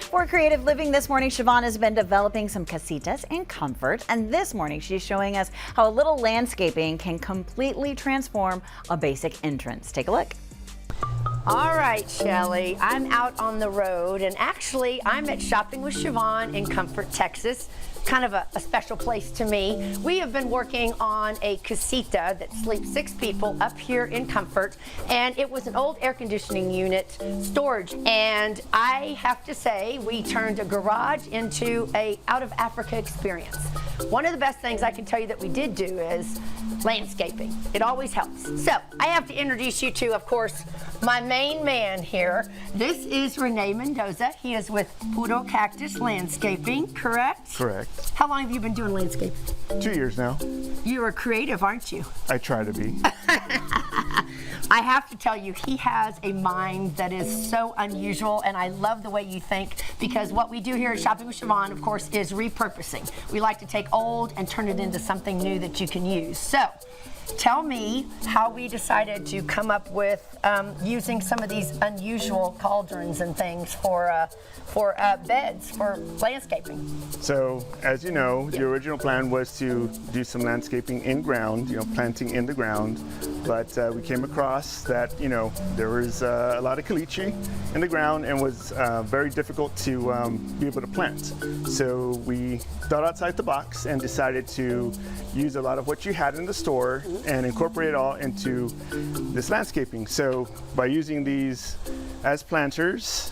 For Creative Living this morning, Siobhain has been developing some casitas in comfort, and this morning she's showing us how a little landscaping can completely transform a basic entrance. Take a look. All right, Shelly, I'm out on the road, and actually I'm at Shopping with Siobhain in Comfort, Texas. Kind of a special place to me. We have been working on a casita that sleeps 6 people up here in Comfort, and it was an old air conditioning unit storage, and I have to say we turned a garage into a out of Africa experience. One of the best things I can tell you that we did do is landscaping. It always helps. So I have to introduce you to, of course, my main man here. This is Rene Mendoza. He is with Puro Cactus Landscaping, correct? Correct. How long have you been doing landscaping? 2 years now. You are creative, aren't you? I try to be. I have to tell you, he has a mind that is so unusual, and I love the way you think, because what we do here at Shopping with Siobhain, of course, is repurposing. We like to take old and turn it into something new that you can use. So, tell me how we decided to come up with using some of these unusual cauldrons and things for beds for landscaping. So, as you know, the original plan was to do some landscaping in ground, planting in the ground. But we came across that, there was a lot of caliche in the ground and was very difficult to be able to plant. So we thought outside the box and decided to use a lot of what you had in the store and incorporate it all into this landscaping. So by using these as planters,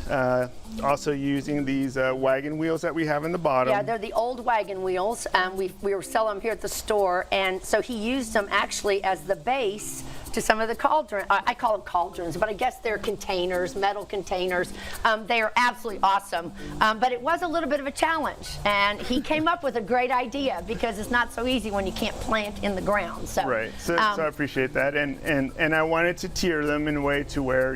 also using these wagon wheels that we have in the bottom. Yeah, they're the old wagon wheels. We were selling them here at the store, and so he used them actually as the base to some of the cauldron. I call them cauldrons, but I guess they're containers, metal containers. They are absolutely awesome, but it was a little bit of a challenge, and he came up with a great idea, because it's not so easy when you can't plant in the ground. So, right, so I appreciate that, and I wanted to tier them in a way to where,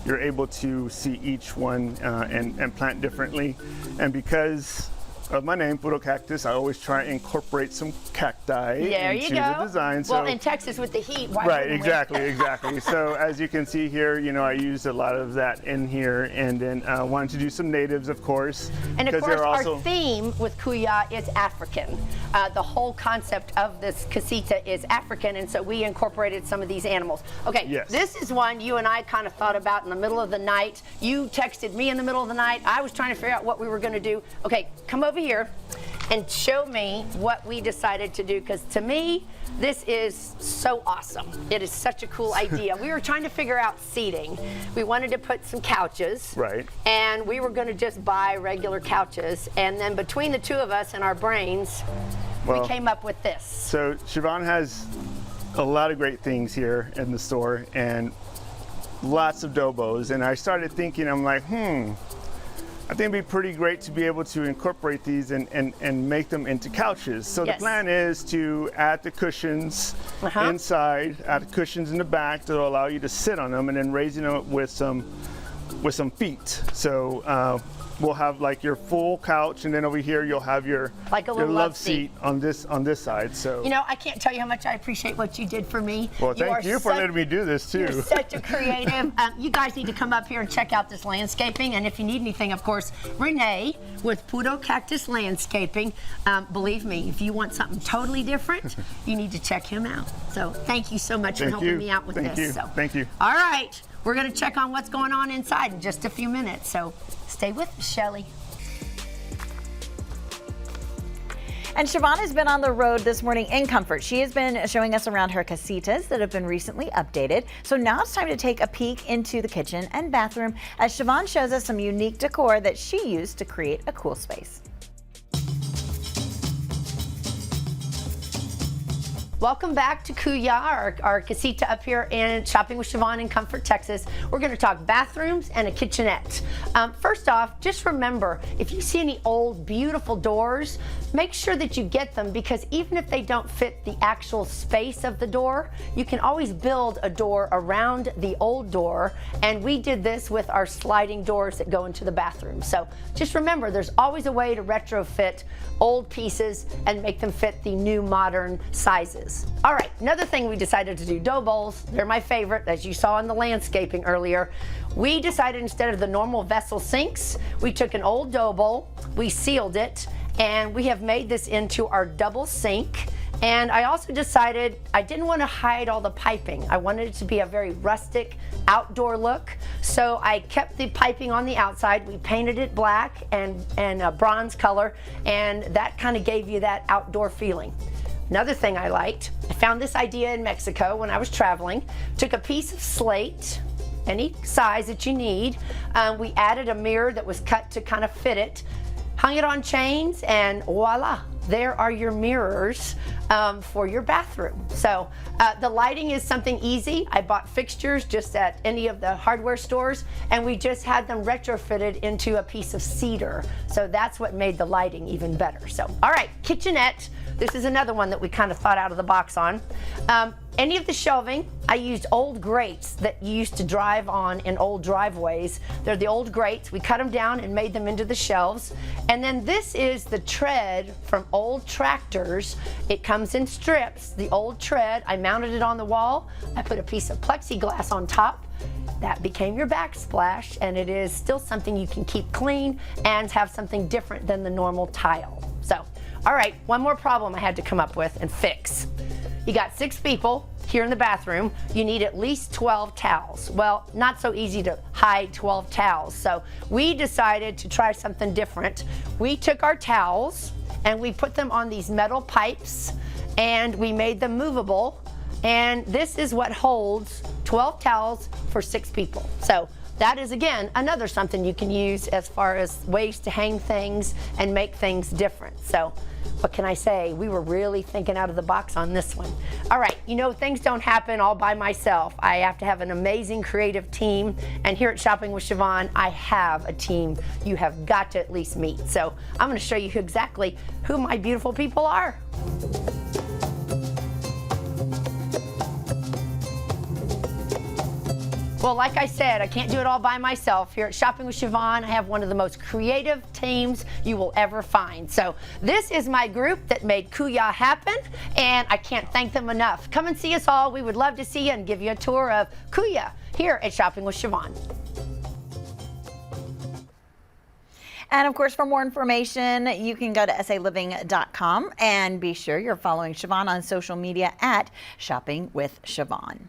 you're able to see each one and plant differently. And because of my name, Puro Cactus, I always try and incorporate some cacti into the design. So, well, in Texas with the heat, why right, exactly. So as you can see here, I used a lot of that in here, and then wanted to do some natives, of course. And of course, our theme with Kuya is African. The whole concept of this casita is African, and so we incorporated some of these animals. Okay, yes. This is one you and I kind of thought about in the middle of the night. You texted me in the middle of the night. I was trying to figure out what we were going to do. Okay, come over here and show me what we decided to do, because to me this is so awesome. It is such a cool idea. We were trying to figure out seating. We wanted to put some couches, right, and we were going to just buy regular couches, and then between the two of us and our brains, we came up with this. So Siobhain has a lot of great things here in the store and lots of dobos, and I started thinking, I'm like, I think it'd be pretty great to be able to incorporate these and make them into couches. So the plan is to add the cushions inside, add the cushions in the back that will allow you to sit on them, and then raising them up with some feet. So we'll have like your full couch, and then over here you'll have your love seat on this side. So I can't tell you how much I appreciate what you did for me. Well, thank you for letting me do this too. You're such a creative. You guys need to come up here and check out this landscaping, and if you need anything, of course, Rene with Puro Cactus Landscaping. Believe me, if you want something totally different, you need to check him out. So thank you so much for helping me out with this. Thank you. All right, we're going to check on what's going on inside in just a few minutes. So stay with us, Shelly. And Siobhain has been on the road this morning in Comfort. She has been showing us around her casitas that have been recently updated. So now it's time to take a peek into the kitchen and bathroom as Siobhain shows us some unique decor that she used to create a cool space. Welcome back to Kuya, our casita up here in Shopping with Siobhain in Comfort, Texas. We're going to talk bathrooms and a kitchenette. First off, just remember, if you see any old, beautiful doors, make sure that you get them, because even if they don't fit the actual space of the door, you can always build a door around the old door, and we did this with our sliding doors that go into the bathroom. So just remember, there's always a way to retrofit old pieces and make them fit the new modern sizes. Texas. All right, another thing we decided to do, dough bowls. They're my favorite, as you saw in the landscaping earlier. We decided instead of the normal vessel sinks, we took an old dough bowl, we sealed it, and we have made this into our double sink. And I also decided I didn't want to hide all the piping. I wanted it to be a very rustic outdoor look. So I kept the piping on the outside. We painted it black and a bronze color, and that kind of gave you that outdoor feeling. Another thing I liked, I found this idea in Mexico when I was traveling. Took a piece of slate, any size that you need. We added a mirror that was cut to kind of fit it, hung it on chains, and voila, there are your mirrors for your bathroom. So the lighting is something easy. I bought fixtures just at any of the hardware stores, and we just had them retrofitted into a piece of cedar. So that's what made the lighting even better. So, all right, kitchenette. This is another one that we kind of thought out of the box on. Any of the shelving, I used old grates that you used to drive on in old driveways. They're the old grates. We cut them down and made them into the shelves. And then this is the tread from old tractors. It comes in strips, the old tread. I mounted it on the wall. I put a piece of plexiglass on top. That became your backsplash, and it is still something you can keep clean and have something different than the normal tile. So, all right, one more problem I had to come up with and fix. You got 6 people here in the bathroom. You need at least 12 towels. Well, not so easy to hide 12 towels. So we decided to try something different. We took our towels and we put them on these metal pipes, and we made them movable. And this is what holds 12 towels for 6 people. So that is, again, another something you can use as far as ways to hang things and make things different. So what can I say? We were really thinking out of the box on this one. All right, you know, things don't happen all by myself. I have to have an amazing creative team. And here at Shopping with Siobhain, I have a team you have got to at least meet. So I'm going to show you exactly who my beautiful people are. Well, like I said, I can't do it all by myself. Here at Shopping with Siobhain, I have one of the most creative teams you will ever find. So this is my group that made Kuya happen, and I can't thank them enough. Come and see us all. We would love to see you and give you a tour of Kuya here at Shopping with Siobhain. And of course, for more information, you can go to saliving.com and be sure you're following Siobhain on social media at Shopping with Siobhain.